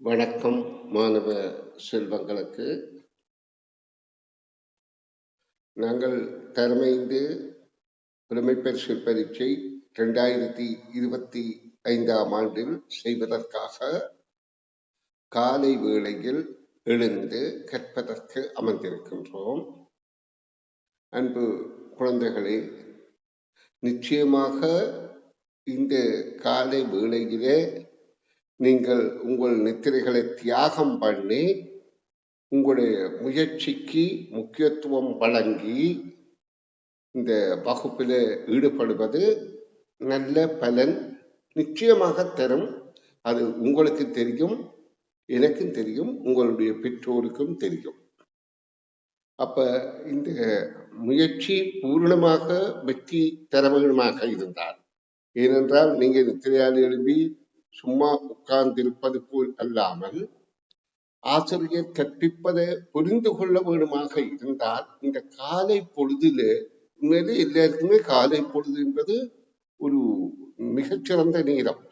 வணக்கம் மாணவ செல்வங்களுக்கு. நாங்கள் தரமைந்து புலமைப்பரிசு பரீட்சை 2025ஆம் ஆண்டில் செய்வதற்காக காலை வேளையில் எழுந்து கற்பதற்கு அமர்ந்திருக்கின்றோம். அன்பு குழந்தைகளே, நிச்சயமாக இந்த காலை வேளையிலே நீங்கள் உங்கள் நித்திரைகளை தியாகம் பண்ணி உங்களுடைய முயற்சிக்கு முக்கியத்துவம் வழங்கி இந்த வகுப்பில் ஈடுபடுவது நல்ல பலன் நிச்சயமாக தரும். அது உங்களுக்கு தெரியும், எனக்கும் தெரியும், உங்களுடைய பெற்றோருக்கும் தெரியும். அப்ப இந்த முயற்சி பூர்ணமாக வெற்றி தரவகமாக இருந்தால், ஏனென்றால் நீங்க நித்திரையால் எழுப்பி சும்மா உட்கார்ந்திருப்பது போல் அல்லாமல் ஆசிரியர் கற்பிப்பதை புரிந்து கொள்ள வேண்டுமாக இருந்தால் இந்த காலை பொழுதுல உண்மையிலே எல்லாருக்குமே காலை பொழுது என்பது ஒரு மிகச்சிறந்த நேரம்.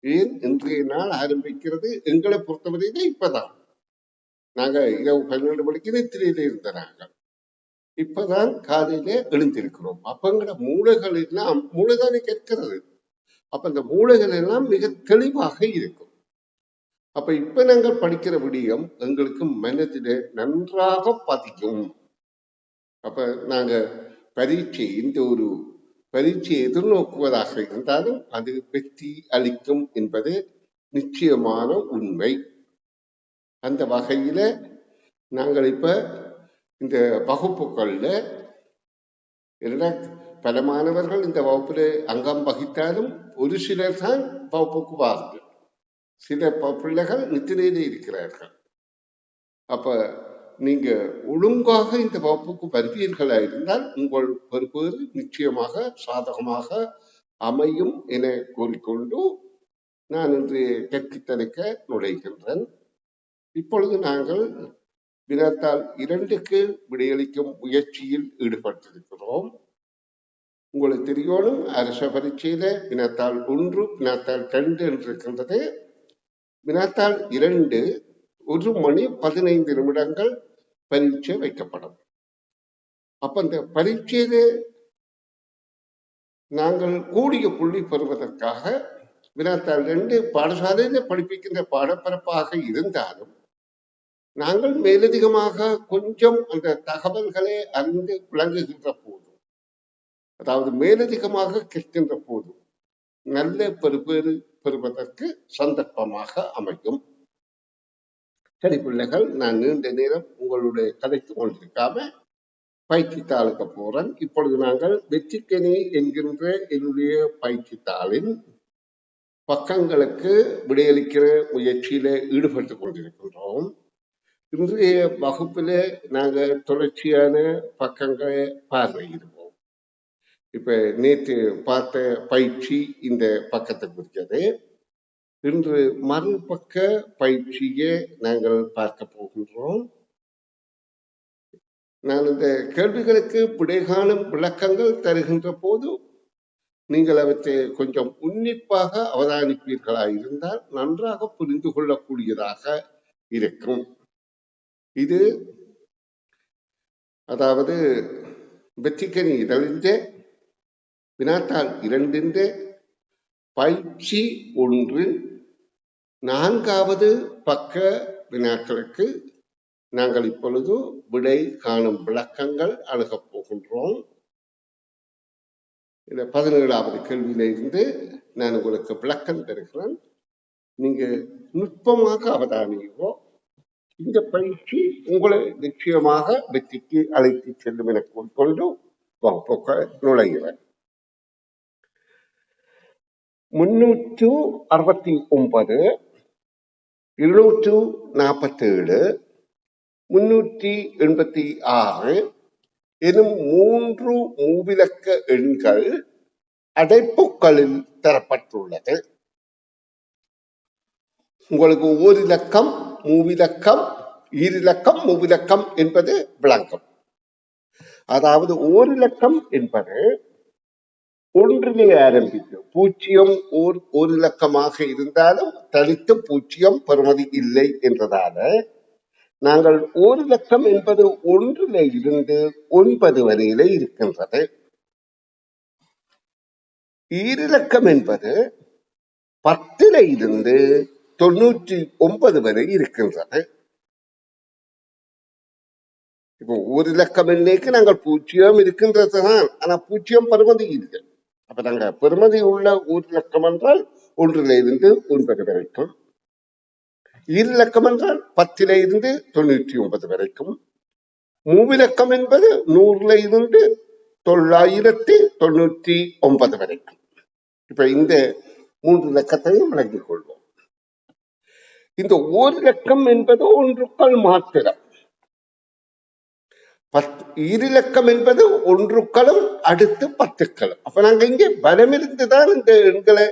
ஏன் இன்றைய நாள் ஆரம்பிக்கிறது எங்களை பொறுத்தவரையில இப்பதான். நாங்க இரவு 12 மணிக்கு நித்திரையில இருந்த நாங்கள் இப்பதான் காலையில எழுந்திருக்கிறோம். அப்ப எங்கட மூளைகள் எல்லாம் மூளைதானே கேட்கிறது. அப்ப இந்த மூளைகள் எல்லாம் மிக தெளிவாக இருக்கும். அப்ப இப்ப நாங்கள் படிக்கிற விடயம் எங்களுக்கு மனதில நன்றாக பதிக்கும். அப்ப நாங்க பரீட்சை இந்த ஒரு பரீட்சையை எதிர்நோக்குவதாக இருந்தாலும் அது வெற்றி அளிக்கும் என்பது நிச்சயமான உண்மை. அந்த வகையில நாங்கள் இப்ப இந்த வகுப்புகள்ல பல மாணவர்கள் இந்த வகுப்புல அங்கம் வகித்தாலும் ஒரு சிலர் தான் வகுப்புக்கு வாருங்கள். சில பிள்ளைகள் நித்திரையிலே இருக்கிறார்கள். அப்ப நீங்க ஒழுங்காக இந்த வகுப்புக்கு வருவீர்களா இருந்தால் உங்கள் பெறுபேறு நிச்சயமாக சாதகமாக அமையும் என கூறிக்கொண்டு நான் இன்று கற்பித்தளிக்க நுழைகின்றேன். இப்பொழுது நாங்கள் வினாத்தாள் 2க்கு விடையளிக்கும் முயற்சியில் ஈடுபட்டிருக்கிறோம். உங்களுக்கு தெரியணும், அரச பரீட்சையில வினாத்தாள் 1, வினாத்தாள் 2 என்று இருக்கின்றது. வினாத்தாள் 2 1 மணி 15 நிமிடங்கள் பரீட்சை வைக்கப்படும். அப்ப இந்த பரீட்சையில நாங்கள் கூடிய புள்ளி பெறுவதற்காக வினாத்தாள் 2 பாடசாலையில படிப்பிக்கின்ற பாடப்பரப்பாக இருந்தாலும் நாங்கள் மேலதிகமாக கொஞ்சம் அந்த தகவல்களை அறிந்து விளங்குகின்ற போது, அதாவது மேலதிகமாக கேட்கின்ற போது நல்ல பெறுபேறு பெறுவதற்கு சந்தர்ப்பமாக அமையும். சரி பிள்ளைகள், நான் நீண்ட நேரம் உங்களுடைய கதைக்கு கொண்டிருக்காம பயிற்சித்தாளுக்கு போறேன். இப்பொழுது நாங்கள் வெற்றிக்கனி என்கின்ற என்னுடைய பயிற்சித்தாளின் பக்கங்களுக்கு விடையளிக்கிற முயற்சியில ஈடுபட்டுக் கொண்டிருக்கின்றோம். இன்றைய வகுப்புல நாங்கள் தொடர்ச்சியான பக்கங்களை பார்வையிடுவோம். இப்ப நேற்று பார்த்த பயிற்சி இந்த பக்கத்தை குறிக்கிறது. இன்று மறுபக்க பயிற்சியை நாங்கள் பார்க்க போகின்றோம். நான் இந்த கேள்விகளுக்கு விடை காணும் விளக்கங்கள் தருகின்ற போது நீங்கள் அவற்றை கொஞ்சம் உன்னிப்பாக அவதானிப்பீர்களா இருந்தால் நன்றாக புரிந்து கொள்ளக்கூடியதாக இருக்கும். இது அதாவது வெற்றிக்கனி இதழின்ற வினாத்தாள் 2 பயிற்சி 1 4வது பக்க வினாக்களுக்கு நாங்கள் இப்பொழுது விடை காணும் விளக்கங்கள் அணுகப் போகின்றோம். இந்த 17வது கேள்வியில இருந்து நான் உங்களுக்கு விளக்கம் தருகிறேன். நீங்க நுட்பமாக அவதானியோ. இந்த பயிற்சி உங்களை நிச்சயமாக வெற்றிக்கு அழைத்து செல்லும் என கூறிக்கொண்டு வகுப்புக்கு நுழைகிறேன். 369, 247, 386 எனும் 3 மூவிலக்க எண்கள் அடைப்புகளில் தரப்பட்டுள்ளது. உங்களுக்கு ஓரிலக்கம், மூவிலக்கம், ஈரிலக்கம், மூவிலக்கம் என்பது விளங்கும். அதாவது ஓரிலக்கம் என்பது ஒன்றிலே ஆரம்பித்து பூஜ்ஜியம் ஒரு இலக்கமாக இருந்தாலும் தனித்து பூஜ்ஜியம் பெறுமதி இல்லை என்றதால நாங்கள் ஒரு இலக்கம் என்பது ஒன்றிலே இருந்து 9 வரையிலே இருக்கின்றது. ஈரிலக்கம் என்பது 10 இருந்து 99 வரை இருக்கின்றது. இப்போ ஒரு இலக்கம் எண்ணிக்கு நாங்கள் பூஜ்ஜியம் இருக்கின்றது தான், ஆனா பூஜ்ஜியம் பெறுமதி இல்லை. அப்ப நாங்க பெறுமதி உள்ள ஒரு இலக்கம் என்றால் 1 இருந்து 9 வரைக்கும், ஈரிலக்கம் என்றால் 10 இருந்து 99 வரைக்கும், மூவிலக்கம் என்பது 100 இருந்து 999 வரைக்கும். இப்ப இந்த 3 இலக்கத்தையும் விளங்கிக் கொள்வோம். இந்த ஒரு இலக்கம் என்பது ஒன்றுக்கள் மாத்திரம், ஈரிலக்கம் என்பது ஒன்றுக்களும் அடுத்து 10க்களும். அப்ப நாங்க இங்கே பலமிருந்துதான் இந்த எண்களை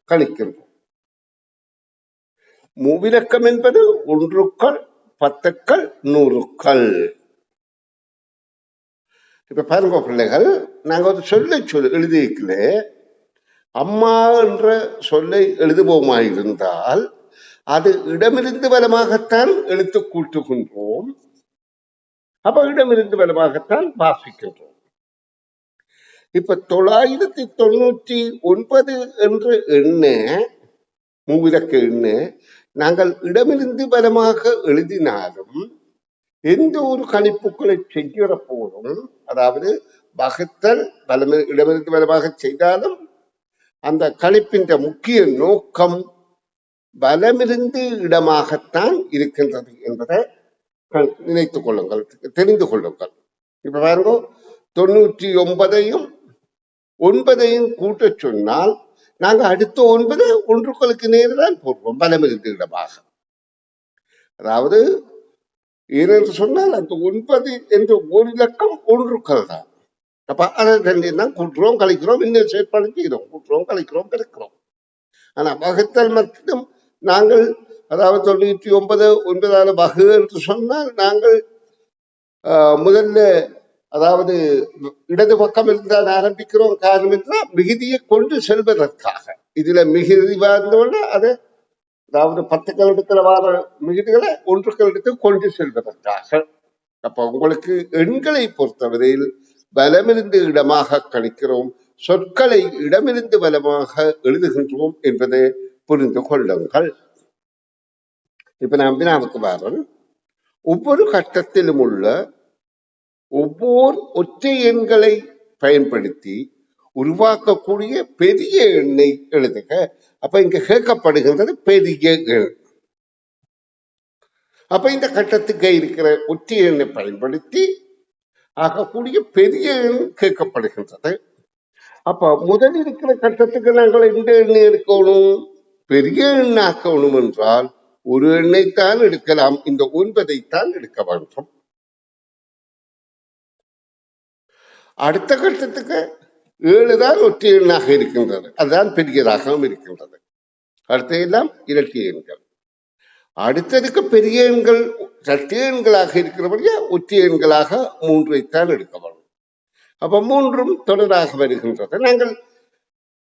கணிக்கின்றோம். மூவிலக்கம் என்பது ஒன்றுக்கள், 10க்கள், 100க்கள். இப்ப பாருங்க பிள்ளைகள், நாங்க ஒரு சொல்லை எழுதியிருக்கல, அம்மா என்ற சொல்லை எழுதுவோமாயிருந்தால் அது இடமிருந்து வலமாகத்தான் எழுத்து கூட்டுகின்றோம். அப்ப இடமிருந்து வலமாகத்தான் வாசிக்கின்றோம். இப்ப 999 என்ற எண்ண மூவிலக்க எண்ண நாங்கள் இடமிருந்து வலமாக எழுதினாலும் எந்த ஒரு கணிப்புகளை செய்கிற போதும், அதாவது வகுத்தல் இடமிருந்து வலமாக செய்தாலும் அந்த கணிப்பின் முக்கிய நோக்கம் வலமிருந்து இடமாகத்தான் இருக்கின்றது என்பதை நினைத்துக் கொள்ளுங்கள், தெரிந்து கொள்ளுங்கள். இப்ப பாருங்க, 99ஐயும் 9ஐயும் கூட்ட சொன்னால் நாங்க அடுத்த 9 ஒன்றுக்களுக்கு நேர்தான் போடுவோம் வலமிருந்து இடமாக. அதாவது ஏனென்று சொன்னால் அந்த 9 என்ற ஒரு இலக்கம் ஒன்றுக்கள் தான். அப்ப அதை தான் கூட்டுறோம், கழிக்கிறோம், இன்னும் செயற்பாடு செய்கிறோம், கூட்டுறோம், கழிக்கிறோம், பெருக்கிறோம். ஆனா வகுத்தல் மட்டும் நாங்கள், அதாவது 99 வகு என்று சொன்னால் நாங்கள் முதல்ல, அதாவது இடது பக்கம் இருந்தால் ஆரம்பிக்கிறோம். காரணம் என்றால் மிகுதியை கொண்டு செல்வதற்காக. இதுல மிகுதி வாழ்ந்தோட அது, அதாவது 10க்கள் இடத்துல வார மிகுதிகளை ஒன்றுக்கள் எடுத்து கொண்டு செல்வதற்காக. அப்ப உங்களுக்கு எண்களை பொறுத்தவரையில் வலமிருந்து இடமாக கணிக்கிறோம், சொற்களை இடமிருந்து வலமாக எழுதுகின்றோம் என்பதை புரிந்து கொள்ளுங்கள். இப்ப நான் வினாவுக்கு வரேன். ஒவ்வொரு கட்டத்திலும் உள்ள ஒவ்வொரு ஒற்றை எண்களை பயன்படுத்தி உருவாக்கக்கூடிய பெரிய எண்ணை எழுதுக. அப்ப இங்க கேட்கப்படுகின்றது பெரிய எண். அப்ப இந்த கட்டத்துக்கு இருக்கிற ஒற்றை எண்ணை பயன்படுத்தி ஆகக்கூடிய பெரிய எண் கேட்கப்படுகின்றது. அப்ப முதல் இருக்கிற கட்டத்துக்கு நாங்கள் எந்த எண்ணை எடுக்கணும்? பெரிய எண் ஆக்கணும் என்றால் ஒரு எண்ணைத்தான் எடுக்கலாம், இந்த 9ஐத்தான் எடுக்க வேண்டும். அடுத்த கட்டத்துக்கு 7 தான் ஒற்றை எண்ணாக இருக்கின்றது, அதுதான் பெரியதாகவும் இருக்கின்றது. அடுத்த எல்லாம் இரட்டை எண்கள். அடுத்ததுக்கு பெரிய எண்கள் இரட்டை எண்களாக இருக்கிறபடியா ஒற்றை எண்களாக 3ஐத்தான் எடுக்க வேண்டும். அப்ப 3ம் தொடராக வருகின்றது. நாங்கள்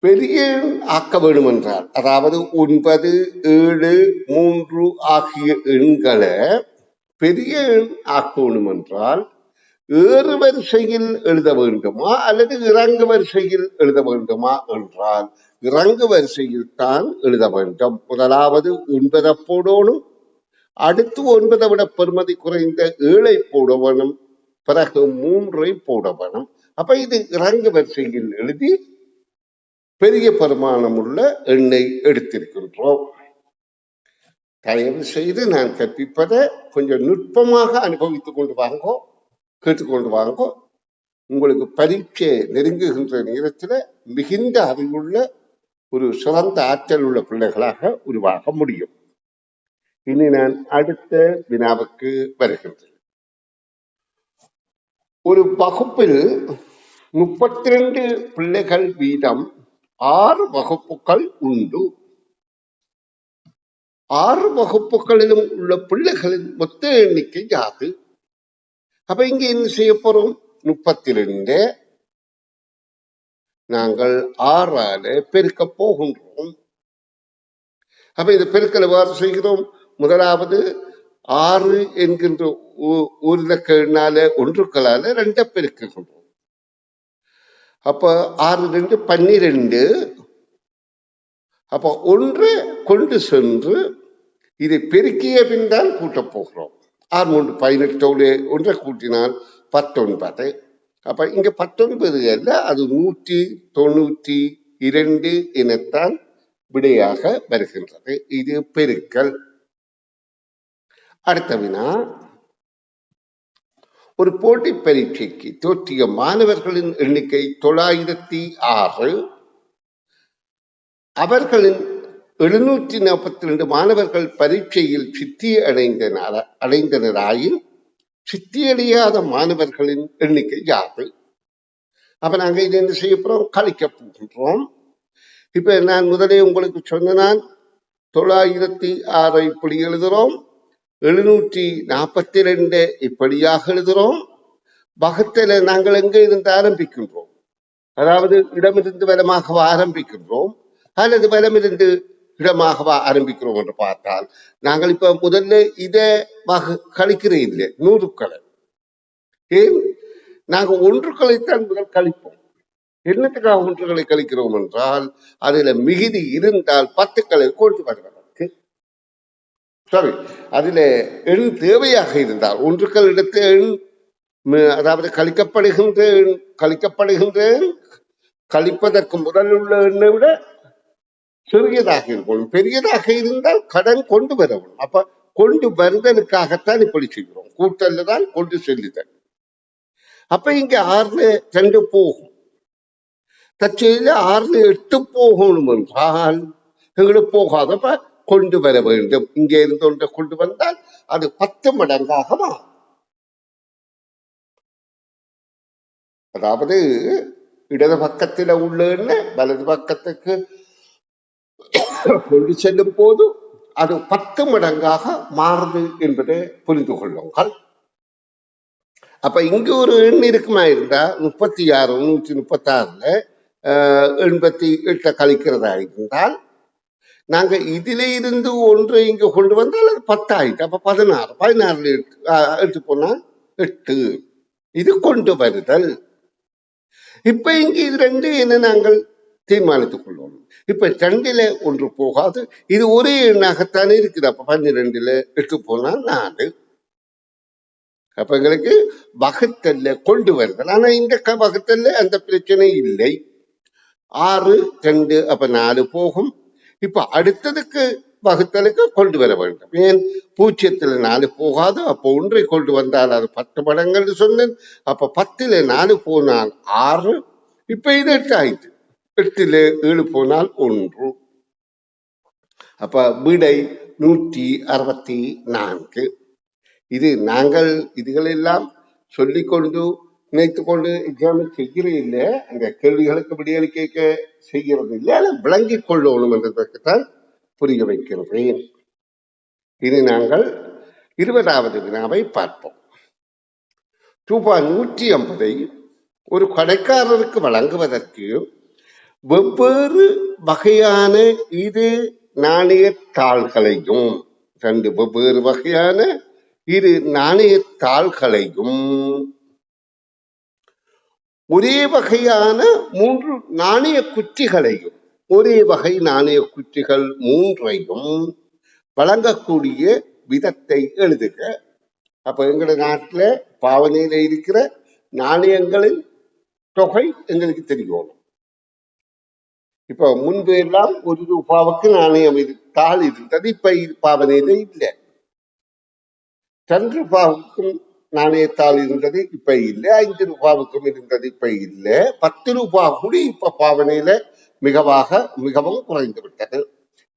பெரிய எண் ஆக்க வேண்டும் என்றால், அதாவது 9, 7, 3 ஆகிய எண்களை பெரிய எண் ஆக்கணும் என்றால் ஏறு வரிசையில் எழுத வேண்டுமா அல்லது இறங்கு வரிசையில் எழுத வேண்டுமா என்றால் இறங்கு வரிசையில் தான் எழுத வேண்டும். முதலாவது 9 போடணும், அடுத்து 9 விட பெறுமதி குறைந்த 7 போட வேணும், பிறகு 3 போட வேணும். அப்ப இது இறங்கு வரிசையில் எழுதி பெரிய பெருமானம் உள்ள எண்ணை எடுத்திருக்கின்றோம். தயவு செய்து நான் கற்பிப்பதை கொஞ்சம் நுட்பமாக அனுபவித்துக் கொண்டு வாங்கோ, கேட்டுக்கொண்டு வாங்கோ. உங்களுக்கு பரீட்சை நெருங்குகின்ற நேரத்தில் மிகுந்த அறிவுள்ள ஒரு சிறந்த ஆற்றல் உள்ள பிள்ளைகளாக உருவாக முடியும். இனி நான் அடுத்த வினாவுக்கு வருகின்றேன். ஒரு வகுப்பில் 32 பிள்ளைகள் வீதம் 6 வகுப்புகள் உண்டு. 6 வகுப்புகளிலும் உள்ள பிள்ளைகளின் மொத்த எண்ணிக்கை யாது? அப்ப இங்க என்ன செய்ய போறோம்? 32 நாங்கள் 6ஆல பெருக்க போகின்றோம். அப்ப இந்த பெருக்கல் எவ்வாறு செய்கிறோம்? முதலாவது 6 என்கின்ற ஒரு இலக்க எண்ணால ஒன்றுக்களால 2 பெருக்குகின்றோம். அப்ப 6 2 12. அப்ப 1 கொண்டு சென்று இதை பெருக்கிய பின் தான் கூட்டப் போகிறோம். 6 3 18 1 கூட்டினால் 19. அப்ப இங்க 19 அல்ல, அது 192 எனத்தான் விடையாக வருகின்றது. இது பெருக்கல். அடுத்த வினா, ஒரு போட்டி பரீட்சைக்கு தோற்றிய மாணவர்களின் எண்ணிக்கை 906. அவர்களின் 742 மாணவர்கள் பரீட்சையில் சித்தி அடைந்தனராயின் சித்தியடையாத மாணவர்களின் எண்ணிக்கை யாது? அப்ப நாங்க இது என்ன செய்ய போறோம்? கழிக்க போகின்றோம். இப்ப நான் முதலே உங்களுக்கு சொன்ன 906 இப்படி எழுதுறோம், 742 இப்படியாக எழுதுறோம். வகுத்தல நாங்கள் எங்க இருந்து ஆரம்பிக்கின்றோம்? அதாவது இடமிருந்து வலமாகவா ஆரம்பிக்கின்றோம் அல்லது வலமிருந்து இடமாகவா ஆரம்பிக்கிறோம் என்று பார்த்தால், நாங்கள் இப்ப முதல்ல இதை கழிக்கிறே இல்லை, 100களை. ஏன்? நாங்க ஒன்றுகளைத்தான் முதல் கழிப்போம். என்னத்துக்காக ஒன்றுகளை கழிக்கிறோம் என்றால், அதுல மிகுதி இருந்தால் 10களை கொண்டு வருவதற்கு. சரி, அதுல எண் தேவையாக இருந்தால் ஒன்றுகள் இடத்து எண், அதாவது கழிக்கப்படுகின்ற கழிப்பதற்கு முதல் உள்ள எண்ணை விட சிறியதாக இருக்கணும். பெரியதாக இருந்தால் கடன் கொண்டு வரணும். அப்ப கொண்டு வருதலுக்காகத்தான் இப்படி செய்கிறோம். கூட்டல்ல தான் கொண்டு செல்லுதல். அப்ப இங்க 6ல 2 போகும். தற்செயல 6ல 8 போகணும் என்றால் எங்களுக்கு போகாத. அப்ப கொண்டு வர வேண்டும். இங்கே இருந்து ஒன்றை கொண்டு வந்தால் அது 10 மடங்காக மாறும். அதாவது இடது பக்கத்தில் உள்ள எண்ணெய் வலது பக்கத்துக்கு கொண்டு செல்லும் போது அது 10 மடங்காக மாறுது என்பதை புரிந்து கொள்ளுங்கள். அப்ப இங்கு ஒரு எண் இருக்குமா இருந்தா 36 136ல 88 கழிக்கிறதா இருந்தால், நாங்க இதுல இருந்து ஒன்றை இங்க கொண்டு வந்தால் அது 10 ஆயிட்டு. அப்ப 16 16 எடுத்து போனா 8. இது கொண்டு வருதல். இப்ப இங்க இது 2 என்ன நாங்கள் தீர்மானித்துக் கொள்வோம். இப்ப 2ல 1 போகாது, இது ஒரே எண்ணாகத்தானே இருக்குது. அப்ப 12ல 8 போனா 4. அப்ப எங்களுக்கு வகுத்தல்ல கொண்டு வருதல். ஆனா இந்த வகுத்தல்ல அந்த பிரச்சனை இல்லை. 6 2 அப்ப 4 போகும். இப்ப அடுத்ததுக்கு வகுத்தலுக்கு கொண்டு வர வேண்டும். ஏன்? 0ல 4 போகாது. அப்ப 1 கொண்டு வந்தால் அது 10 மடங்கு சொன்னேன். அப்ப 10ல 4 போனால் 6. இப்ப இது 8 ஆயிடுச்சு. 8ல 7 போனால் 1. அப்ப விடை 164. இது நாங்கள் இதுகளெல்லாம் சொல்லிக்கொண்டு நினைத்துக்கொண்டு எக்ஸாம் செய்கிறது இல்லை, அந்த கேள்விகளுக்கு விடையளிக்க செய்கிறது இல்லை, அதை விளங்கிக் கொள்ளணும் என்பதற்குத்தான் புரிய வைக்கின்றேன். இனி நாங்கள் 20வது வினாவை பார்ப்போம். ரூபாய் 150 ஒரு கடைக்காரருக்கு வழங்குவதற்கு வெவ்வேறு வகையான இரு நாணயத்தாள்களையும் 2 வெவ்வேறு வகையான இரு நாணயத்தாள்களையும் ஒரே வகையான 3 நாணய குச்சிகளையும், ஒரே வகை நாணய குச்சிகள் 3ஐயும் வழங்கக்கூடிய விதத்தை எழுதுக. அப்ப எங்களோட நாட்டுல பாவனையில இருக்கிற நாணயங்களின் தொகை எங்களுக்கு தெரியணும். இப்ப முன்பு எல்லாம் 1 ரூபாவுக்கு நாணயம் தாள் இருந்தது, இப்ப பாவனையில இல்லை. 2 ரூபாவுக்கும் நாணயத்தாள் இருந்தது, இப்ப இல்லை. 5 ரூபாவுக்கும் இருந்தது, இப்ப இல்லை. 10 ரூபாய் கூட இப்ப பாவனையில மிகவும் குறைந்து விட்டது.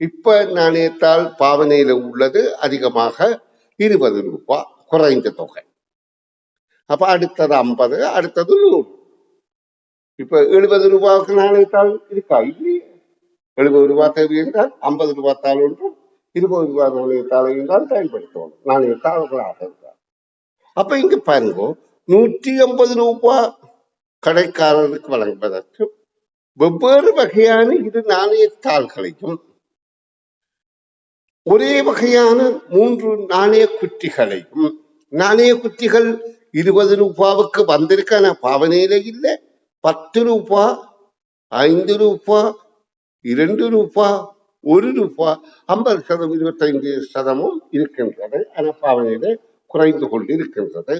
இப்ப நாணயத்தாள் பாவனையில உள்ளது அதிகமாக 20 ரூபாய் குறைந்த தொகை. அப்ப அடுத்தது 50, அடுத்தது 100. இப்ப 70 ரூபாய்க்கு நாணயத்தாள் இருக்கா? இல்லையே. 70 ரூபாய் தேவை என்றால் 50 ரூபாய் தாள் ஒன்றும் 20 ரூபாய் நாணயத்தாளை என்றால் பயன்படுத்தணும். நாணயத்தாள்களாக இருந்தால். அப்ப இங்க பாருங்க, 150 ரூபாய் கடைக்காரருக்கு வழங்குவதற்கு வெவ்வேறு வகையான இரு நாணயத்தாள்களையும் ஒரே வகையான 3 நாணய குற்றிகளையும், நாணய குற்றிகள் 20 ரூபாவுக்கு வந்திருக்கான பாவனையில இல்லை, 10 ரூபா, 5 ரூபா, 2 ரூபா, 1 ரூபா, 50%, 25% இருக்கின்றது. ஆனா பாவனையில குறைந்து கொண்டு இருக்கின்றது.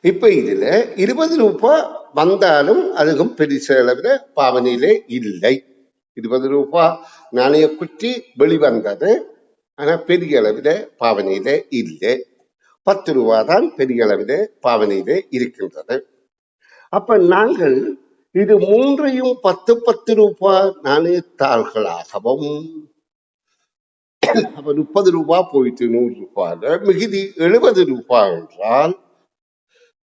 இப்ப இதுல 20 ரூபாய் வந்தாலும் அதுக்கும் பெரிய அளவில் பாவனையிலே இல்லை. 20 ரூபாய் நாணய குற்றி வெளிவந்தது, ஆனா பெரிய அளவில் பாவனையிலே இல்லை. 10 ரூபாய் தான் பெரிய அளவில் பாவனையிலே இருக்கின்றது. அப்ப நாங்கள் இது மூன்றையும் 10 ரூபாய் நாணயத்தாள்களாகவும், அப்ப 30 ரூபாய் போயிட்டு 100 ரூபாய், மிகுதி 70 ரூபாய் என்றால்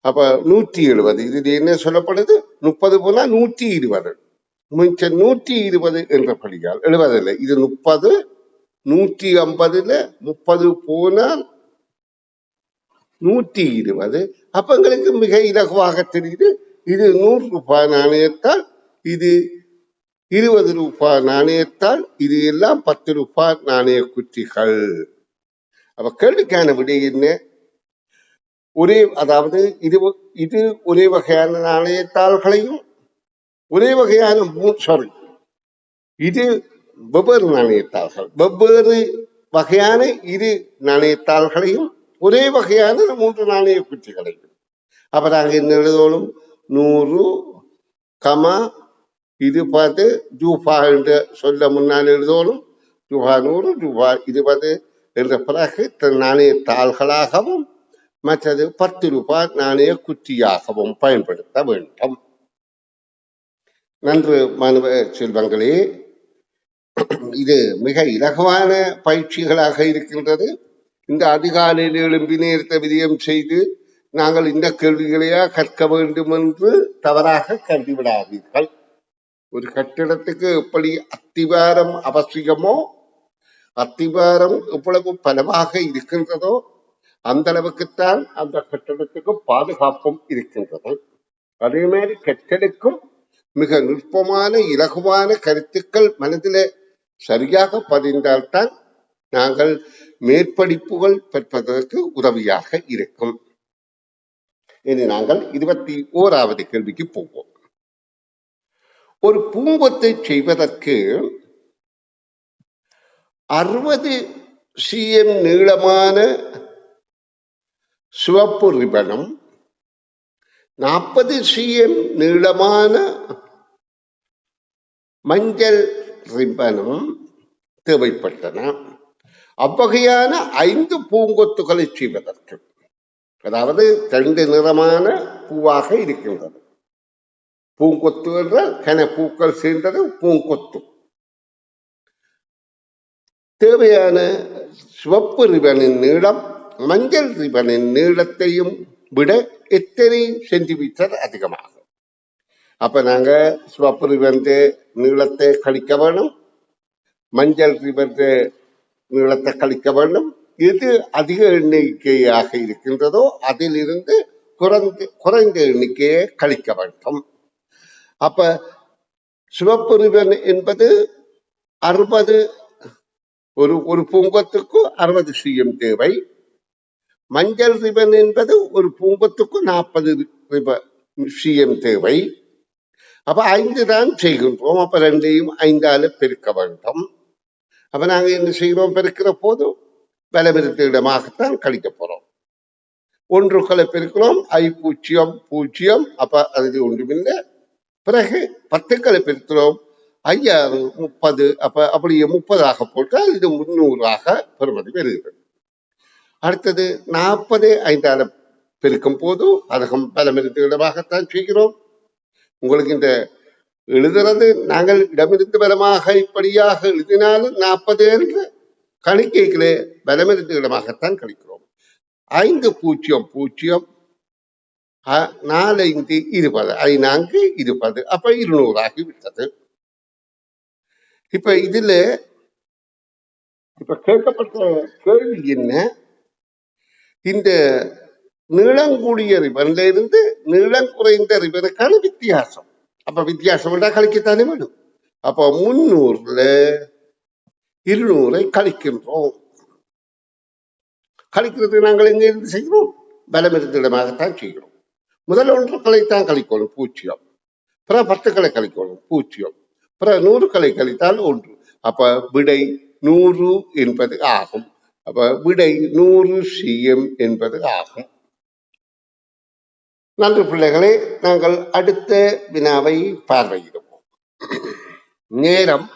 அப்ப 170. இது என்ன சொல்லப்படுது? 30 போனா 120, மிச்சம் 120 என்றபடியால் 70 இல்லை, இது 30, 150, 30 போனால் 120. அப்ப எங்களுக்கு மிக இலகுவாக தெரியுது, இது 100 ரூபாய் நாணயத்தால், இது 20 ரூபாய் நாணயத்தால், இது எல்லாம் 10 ரூபாய் நாணய குற்றிகள். அப்ப கேள்விக்கான விடை என்ன? ஒரே, அதாவது இது ஒரே வகையான நாணயத்தாள்களையும் ஒரே வகையான இது வெவ்வேறு நாணயத்தாள்கள், வெவ்வேறு வகையான இரு நாணயத்தாள்களையும் ஒரே வகையான 3 நாணய குற்றிகளையும். அப்ப நாங்க என்ன எழுதணும்? 100, 20 ரூபா என்று சொல்ல முன்னால் எழுதணும். ரூபா 100, ரூபா 20 என்ற பிறகு நாணயத்தாள்களாகவும் மற்றது 10 ரூபாய் நாணய குற்றியாகவும் பயன்படுத்த வேண்டும். நன்று மாணவ செல்வங்களே, இது மிக இலகுவான பயிற்சிகளாக இருக்கின்றது. இந்த அதிகாலையில் எழும்பி நேரத்தை விஜயம் செய்து நாங்கள் இந்த கேள்விகளையா கற்க வேண்டும் என்று தவறாக கருதிவிடாதீர்கள். ஒரு கட்டிடத்துக்கு எப்படி அத்திவாரம் அவசியமோ, அத்திவாரம் எவ்வளவு பலமாக இருக்கின்றதோ அந்த அளவுக்குத்தான் அந்த கட்டிடத்துக்கு பாதுகாப்பும் இருக்கின்றது. அதே மாதிரி கற்றலுக்கும் மிக நுட்பமான இலகுவான கருத்துக்கள் மனதில சரியாக பதிந்தால்தான் நாங்கள் மேற்படிப்புகள் பெற்பதற்கு உதவியாக இருக்கும். இனி நாங்கள் 21வது கேள்விக்கு போவோம். ஒரு பூங்கொத்தை செய்வதற்கு 60 cm நீளமான சிவப்பு ரிபனும் 40 cm நீளமான மஞ்சள் ரிப்பனும் தேவைப்பட்டன. அவ்வகையான 5 பூங்கொத்துகளை செய்வதற்கு, அதாவது 2 நிறமான பூவாக இருக்கின்றது. பூங்கொத்து என்றால் கன பூக்கள் சேர்ந்தது பூங்கொத்து. தேவையான சிவப்பு ரிபனின் நீளம் மஞ்சள் ரிபனின் நீளத்தையும் விட எத்தனை சென்டிமீட்டர் அதிகமாகும்? அப்ப நாங்க சிவப்பு ரிபன் நீளத்தை கழிக்க வேண்டும், மஞ்சள் ரிபன் நீளத்தை கழிக்க வேண்டும். எது அதிக எண்ணிக்கையாக இருக்கின்றதோ அதிலிருந்து குறைந்த எண்ணிக்கையை கழிக்க வேண்டும். அப்ப சிவப்பு ரிபன் என்பது 60, ஒரு பூங்கொத்துக்கு 60 cm தேவை. மஞ்சள் ரிபன் என்பது ஒரு பூங்கொத்துக்கு 40 cm தேவை. அப்ப 5 தான் செய்கின்றோம். அப்ப 2ஐயும் 5ஆல பெருக்க வேண்டும். அப்ப நாங்க என்ன செய்கிறோம்? பெருக்கிற போது வலமிருத்த இடமாகத்தான் கழிக்க போறோம். 1களை பெருக்கிறோம், 0, அப்ப அது ஒன்றுமில்லை. பிறகு 10களை பெருக்கிறோம், 5, 30, அப்ப அப்படியே 30ஆக போட்டால் இது 300ஆக பெறுமதி பெறுகிறது. அடுத்தது 40 5ஆல பெருக்கும் போது அதுவும் பலமிருத்த இடமாகத்தான் செய்கிறோம். உங்களுக்கு இந்த எழுதுறது நாங்கள் இடமிருந்து பலமாக இப்படியாக எழுதினாலும் 40 என்று கணிக்கைகளே பலமிருந்த இடமாகத்தான் கழிக்கிறோம். 5 0 0, 4 5 20, 5 20, அப்ப 200 ஆகிவிட்டது. இப்ப இதுல இப்ப கேட்கப்பட்ட கேள்வி என்ன? இந்த நீளம் கூடிய ரிபன்ல இருந்து நீளம் குறைந்த ரிபனுக்கான வித்தியாசம். அப்ப வித்தியாசம் கழிக்கத்தானே வேணும். அப்ப 300ல 200 கழிக்கின்றோம். கழிக்கிறதுக்கு நாங்கள் எங்க இருந்து செய்கிறோம்? பலம் இருந்திடமாகத்தான் செய்கிறோம். முதல் 1 கழிக்கணும் 0, பிற 10 கழிக்கணும் 0, பிற 100 கழித்தால் 1. அப்ப விடை 100 என்பது ஆகும். அப்ப விடை 100 CM என்பது ஆகும். நன்று பிள்ளைகளே, நாங்கள் அடுத்த வினாவை பார்வையிடுவோம். நேரம்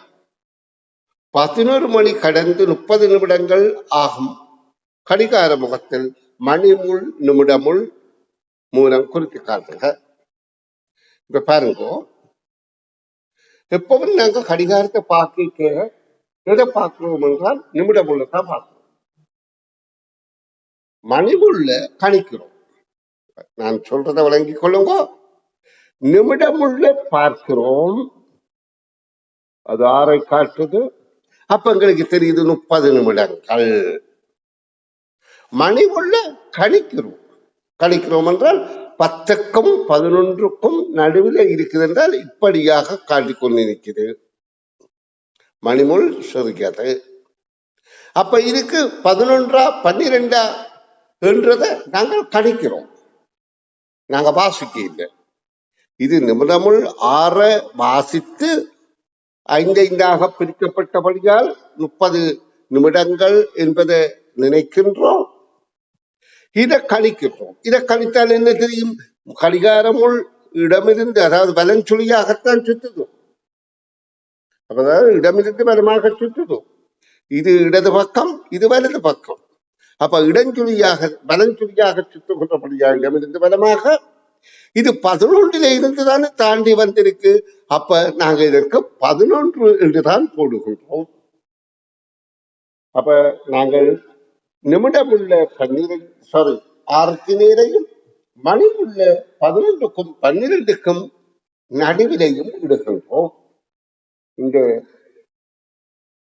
11 மணி கடந்து 30 நிமிடங்கள் ஆகும். கடிகார முகத்தில் மணிமுள் நிமிடமுள் மூலம் குறித்து காட்டுங்க. இப்ப பாருங்க, எப்பவும் நாங்க கடிகாரத்தை பார்க்க எதை பார்க்கிறோம் என்றால் நிமிடமுள்ள தான் பார்க்கிறோம். மணிமுள்ள கணிக்கிறோம். நான் சொல்றதை விளங்கிக் கொள்ளுங்க. நிமிடமுள்ள பார்க்கிறோம், அது 6 காட்டுது. அப்ப எங்களுக்கு தெரியுது 30 நிமிடங்கள். மணிமுள்ள கணிக்கிறோம். கணிக்கிறோம் என்றால் 10க்கும் 11க்கும் நடுவில் இருக்குது என்றால் இப்படியாக காட்டிக்கொண்டு நிற்கிறது. மணிமுள் சிறுகிறது. அப்ப இதுக்கு 11ஆ 12ஆ என்றதை நாங்கள் கணிக்கிறோம். நாங்க வாசிக்க இல்லை. இது நிமிடமுள் 6 வாசித்து 5 பிரிக்கப்பட்டபடியால் 30 நிமிடங்கள் என்பதை நினைக்கின்றோம். இதை கணிக்கின்றோம். இதை கணித்தால் என்ன தெரியும்? கடிகாரமுள் இடமிருந்து, அதாவது வலஞ்சுழியாகத்தான் சுற்றுது. அதாவது இடமிருந்து வலமாக சுற்றுது. இது இடது பக்கம், இது வலது பக்கம். அப்ப இடஞ்சுழியாக வலஞ்சுழியாக சுற்றுகின்றபடியா இடமிருந்து வலமாக. இது 11ல இருந்துதானே தாண்டி வந்திருக்கு. அப்ப நாங்க இதற்கு 11 என்றுதான் போடுகின்றோம். அப்ப நாங்கள் நிமிடமுள்ள 6க்கு நேரையும் மணி உள்ள 11க்கும் 12க்கும் நடுவிலையும் இடுகின்றோம். இந்த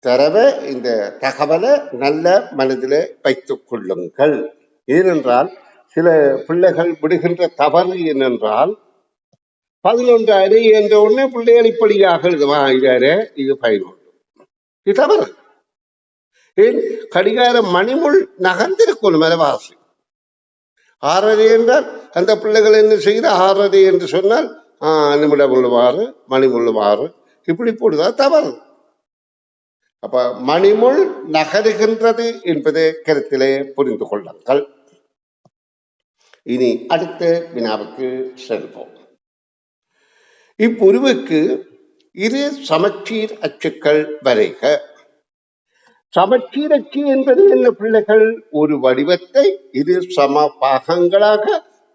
தரவை, இந்த தகவலை நல்ல மனதில் வைத்துக் கொள்ளுங்கள். ஏனென்றால் சில பிள்ளைகள் விடுகின்ற தவறு என்னென்றால் 11 அரை என்ற உடனே பிள்ளைகள் இப்படியாக எழுதுவாங்க. இது 11. இது தவறு. ஏன்? கடிகார மணிமுள் நகர்ந்திருக்கணும் மலைவாசி. 6:30 என்றால் அந்த பிள்ளைகள் என்ன செய்கிற 6:30 என்று சொன்னால் நிமிடம் உள்ளவாறு மணிமுள்ளுவாறு இப்படி போடுதா தவறு. அப்ப மணிமுள் நகருகின்றது என்பதை கருத்திலே புரிந்து கொள்ளுங்கள். இனி அடுத்த வினாவுக்கு செல்வோம். இப்புருவுக்கு இரு சமச்சீர் அச்சுக்கள் வரைக. சமச்சீர் அச்சு என்பது என்ன பிள்ளைகள்? ஒரு வடிவத்தை இரு சம பாகங்களாக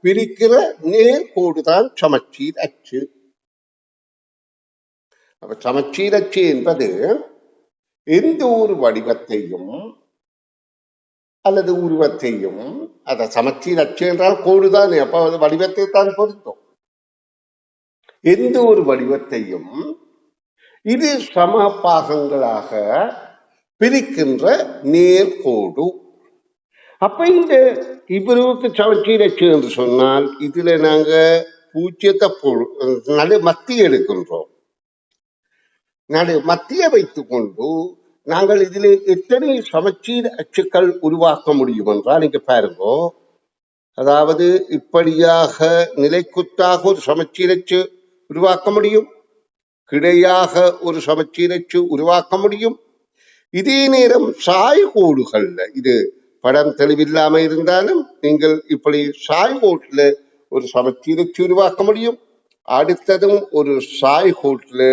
பிரிக்கிற நேர்கோடுதான் சமச்சீர் அச்சு. அப்ப சமச்சீர் அச்சு என்பது எந்த ஒரு வடிவத்தையும் அல்லது உருவத்தையும், அத சமச்சீர் அச்சு என்றால் கோடுதானே, அப்ப அது வடிவத்தை தான் பொருத்தும். எந்த ஒரு வடிவத்தையும் இரு சம பாகங்களாக பிரிக்கின்ற நேர்கோடு. அப்ப இந்த இவருக்கு சமச்சீர் அச்சு என்று சொன்னால் இதுல நாங்க 0 நடு மத்திய எடுக்கின்றோம். நடு மத்திய வைத்துக் கொண்டு நாங்கள் இதில் எத்தனை சமச்சீர் அச்சுக்கள் உருவாக்க முடியும் என்றால் இங்க பாருங்க. அதாவது இப்படியாக நிலைக்குத்தாக ஒரு சமச்சீர் அச்சு உருவாக்க முடியும், கிடையாக ஒரு சமச்சீர் அச்சு உருவாக்க முடியும். இதே நேரம் சாய்கோடுகள்ல, இது படம் தெளிவில்லாம இருந்தாலும் நீங்கள் இப்படி சாய்கோட்டுல ஒரு சமச்சீர் அச்சு உருவாக்க முடியும். அடுத்ததும் ஒரு சாய்கோட்டுல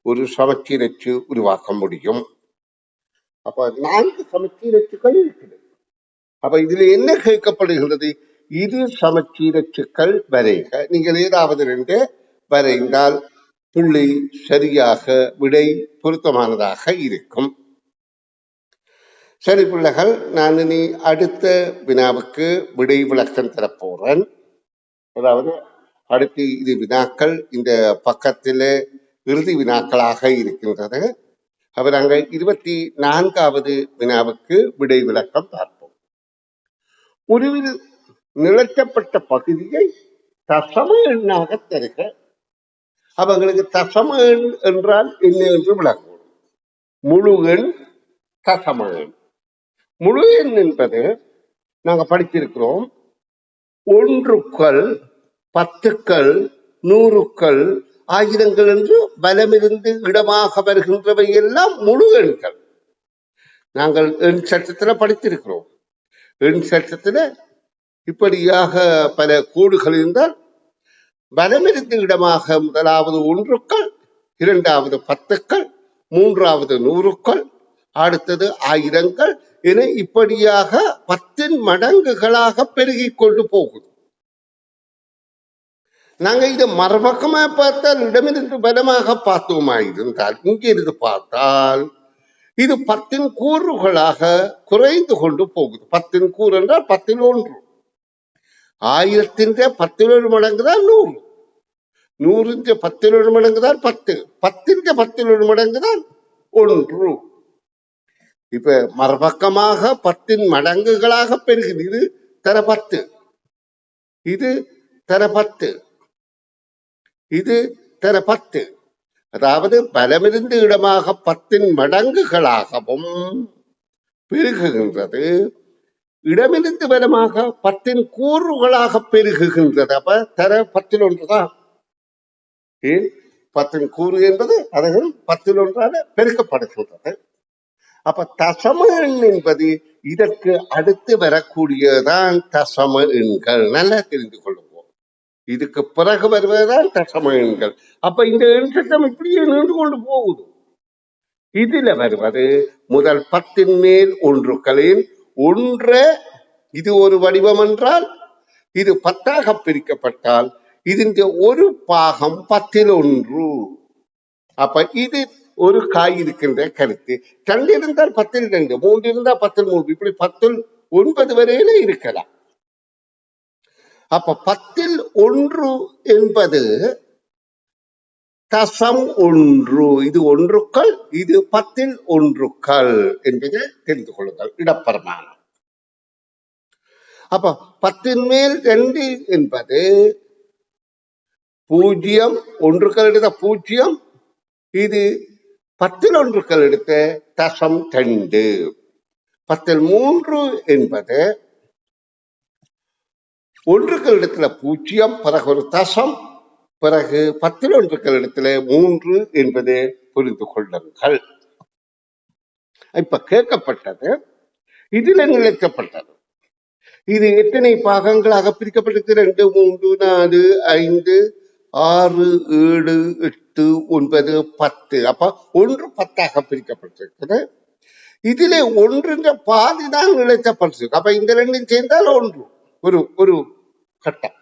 ஒரு சமச்சீர் அச்சு உருவாக்க முடியும். அப்ப 4 சமச்சீர் அச்சுக்கள் இருக்குது. அப்ப இதுல என்ன கேட்கப்படுகிறது? இரு சமச்சீர் அச்சுக்கள் வரைக. நீங்கள் ஏதாவது 2 வரைந்தால் புள்ளி சரியாக விடை பொருத்தமானதாக இருக்கும். சரி பிள்ளைகள், நான் இனி அடுத்த வினாவுக்கு விடை விளக்கம் தரப்போறேன். அதாவது அடுத்து இது வினாக்கள் இந்த பக்கத்தில் இறுதி வினாக்களாக இருக்கின்றது. அப்ப நாங்கள் 24வது வினாவுக்கு விடை விளக்கம் பார்ப்போம். நிலச்சப்பட்ட பகுதியை தசம எண்ணாக தருக. அவங்களுக்கு தசம எண் என்றால் என்ன என்று விளக்கும். முழு எண், தசம எண். முழு எண் என்பது நாங்க படித்திருக்கிறோம், ஒன்றுக்கள், பத்துக்கள், நூறுக்கள், ஆயிரங்கள் என்று பலமிருந்து இடமாக வருகின்றவை எல்லாம் முழு எண்கள். நாங்கள் எண் சட்டத்துல படித்திருக்கிறோம். எண் சட்டத்துல இப்படியாக பல கோடுகள் இருந்தால் பலமிருந்து இடமாக முதலாவது ஒன்றுக்கள், இரண்டாவது பத்துக்கள், மூன்றாவது நூறுக்கள், அடுத்தது ஆயிரங்கள் என இப்படியாக 10 மடங்குகளாக பெருகிக் கொண்டு போகுது. நாங்க இதை மறுபக்கமா பார்த்தால் இடமிருந்து பலமாக பார்த்தோமா இருந்தால், இங்கிருந்து பார்த்தால் இது 10 கூறுகளாக குறைந்து கொண்டு போகுது. 10 கூறு என்றால் 10 1. 1000 10 மடங்குதான் 100. 100 10 மடங்குதான் 10. 10 10 மடங்குதான் 1. இப்ப மறுபக்கமாக 10 மடங்குகளாக பெருகுது. இது தர 10, இது தர 10, இது தர 10. அதாவது பலமிருந்து இடமாக 10 மடங்குகளாகவும் பெருகுகின்றது. இடமிருந்து பலமாக 10 கூறுகளாக பெருகுகின்றது. அப்ப தர 10 1 10 கூறு என்பது அதுகள் 10 1 பெருக்கப்படுகின்றது. அப்ப தசம எண் என்பது இதற்கு அடுத்து வரக்கூடியதான் தசம எண்கள். நல்லா தெரிந்து கொள்ளுவோம். இதுக்கு பிறகு வருவதுதான் தசம எண்கள். அப்ப இந்த எண் சட்டம் இப்படியே நின்று கொண்டு போகுது. இதுல வருவது முதல் 10 மேல் ஒன்றுகளின் ஒன்று. இது ஒரு வடிவம் என்றால் இது 10ஆக பிரிக்கப்பட்டால் இதன் ஒரு பாகம் 10 1. அப்ப இது ஒரு காய் இருக்கின்ற கருத்து. 2 இருந்தால் 10 2, 3 இருந்தால் 10 3, இப்படி 10 9 வரையில இருக்கலாம். அப்ப 10 1 என்பது தசம் 1. இது ஒன்றுக்கள், இது 10 ஒன்றுக்கள் என்பதை தெரிந்து கொள்ளுங்கள். இடப்பரமானம். அப்ப 10 மேல் 2 என்பது 0. ஒன்றுக்கள் எடுத்த 0. இது 10 ஒன்றுக்கள் எடுத்த தசம் 2. 10 3 என்பது ஒன்றுக்கள் இடத்துல 0, பிறகு ஒரு தசம், பிறகு 10 ஒன்றுக்கள் இடத்துல 3 என்பது புரிந்து கொள்ளுங்கள். இப்ப கேட்கப்பட்டது, இதுல நிலைக்கப்பட்டது. இது எத்தனை பாகங்களாக பிரிக்கப்பட்டிருக்கு? 2 3 4 5 6 7 8 9 10. அப்ப 1 10ஆக பிரிக்கப்பட்டிருக்கிறது. இதிலே 1 பாதி தான் நிலைக்கப்பட்டிருக்கு. அப்ப இந்த 2 சேர்ந்தால் 1, ஒரு கட்டம்.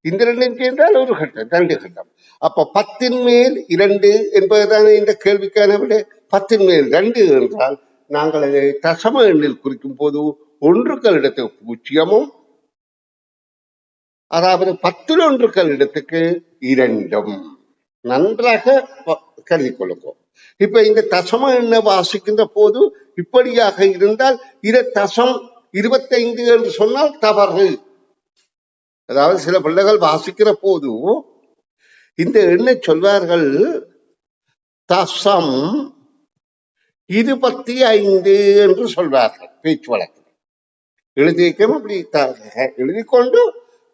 இந்த 2 சேர்ந்தால் ஒரு கட்டம், 2 கட்டம். அப்ப 10 மேல் 2 என்பதுதான் இந்த கேள்விக்கான விட. 10 மேல் 2 என்றால் நாங்கள் அதை தசம எண்ணில் குறிக்கும் போது ஒன்றுக்கள் இடத்துக்கு 0, அதாவது 10 ஒன்றுக்கள் இடத்துக்கு 2. நன்றாக கருதி கொள்ளுவோம். இப்ப இந்த தசம எண்ணை வாசிக்கின்ற போது இப்படியாக இருந்தால் இதை தசம் 25 என்று சொன்னால் தவறு. அதாவது சில பிள்ளைகள் வாசிக்கிற போது இந்த எண்ணை சொல்வார்கள் தசம் 25 என்று சொல்வார்கள். பேச்சு வழக்கு எழுதிக்கும் அப்படி எழுதி கொண்டு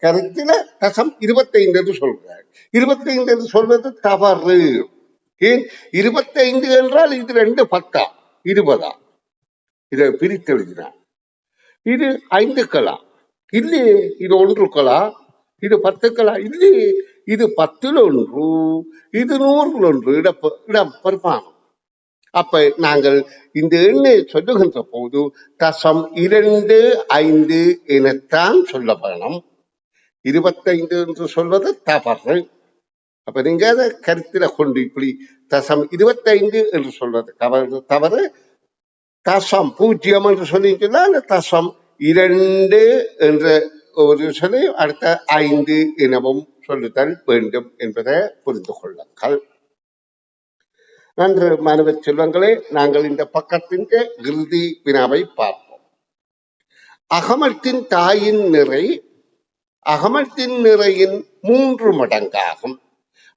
கருத்தில தசம் 25 என்று சொல்கிறார். 25 என்று சொல்வது தவறு. ஏன் 25 என்றால் இது 2 10 20. இதை பிரித்து எழுதினார். இது 5 இல்லையே, இது 1, இது 10, இல்லையே, இது 10 1, இது 100 இடம் பெருமானம். அப்ப நாங்கள் இந்த எண்ணை சொல்லுகின்ற போது தசம் 2 5 எனத்தான் சொல்ல வேணும். 25 என்று சொல்வது தவறு. அப்ப நீங்க அதை கருத்தில கொண்டு இப்படி தசம் 25 என்று சொல்வது தவறு. தசம் 0 என்று சொல்லிச்சுன்னா அந்த தசம் 2 என்ற ஒரு சொல்லி அடுத்த 5 எனவும் சொல்லுதல் வேண்டும் என்பதை புரிந்து கொள்ளுங்கள். நன்று மாணவ செல்வங்களே, நாங்கள் இந்த பக்கத்தின் இறுதி வினாவை பார்ப்போம். அகமத்தின் தாயின் நிறை அகமத்தின் நிறையின் 3 மடங்காகும்.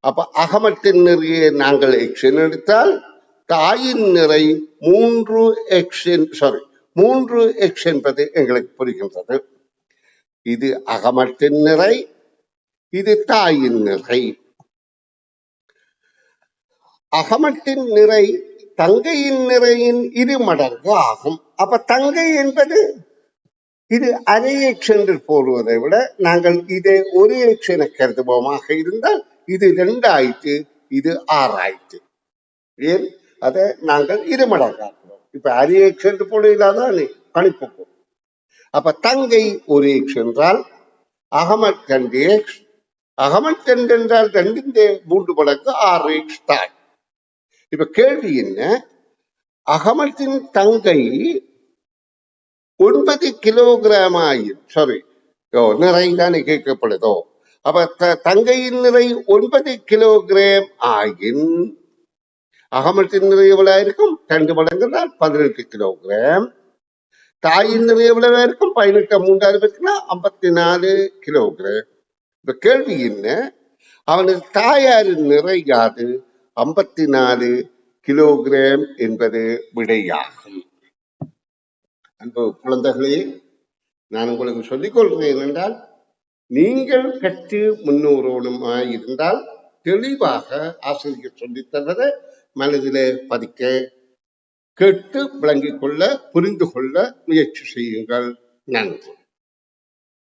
அப்ப அகமத்தின் நிறையை நாங்கள் எக்ஸ் எடுத்தால் தாயின் நிறை 3x என்பது எங்களுக்கு புரிகின்றது. இது அகமத்தின் நிறை, இது தாயின் நிறை. அகமத்தின் நிறை தங்கையின் நிறையின் 2 மடங்கு ஆகும். அப்ப தங்கை என்பது இது அரை எக்ஸ் என்று போடுவதை விட நாங்கள் இதை 1 எக்ஸ் என கருதுவோமாக இருந்தால் இது 2 ஆயிற்று, இது 6 ஆயிற்று. ஏன் அதை நாங்கள் 2 மடங்காக்குறோம். இப்ப அரை எக்ஸ் என்று போடுவதாதான் கணிப்பு. அப்ப தங்கை 1 எக்ஸ் என்றால் அகமத் 2 எக்ஸ், அகமத் 2 என்றால் 2 3 மடங்கு 6 எக்ஸ் தான். இப்ப கேள்வி என்ன, அகமத்தின் தங்கை 9 கிலோகிராம் நிறைதானே கேட்கப்படுதோ. அப்ப தங்கையின் நிறை 9 கிலோகிராம் ஆயின் அகமத்தின் நிறை எவ்வளவு இருக்கும்? 2 மடங்கு 18 கிலோகிராம். தாயின் நிறை எவ்வளவு இருக்கும்? 18 3 54 கிலோகிராம். இப்ப கேள்வி என்ன, அவனது தாயாரின் நிறை யாது? 54 கிலோகிராம் என்பது விடையாகும். அன்பு குழந்தைகளே, நான் உங்களுக்கு சொல்லிக் கொள்கிறேன் என்றால், நீங்கள் கற்று முன்னோரோடுமாய் இருந்தால் தெளிவாக ஆசிரியர் சொல்லித் தருவதை மனதிலே பதிக்க, கேட்டு விளங்கிக் கொள்ள, புரிந்து கொள்ள முயற்சி செய்யுங்கள். நன்றி.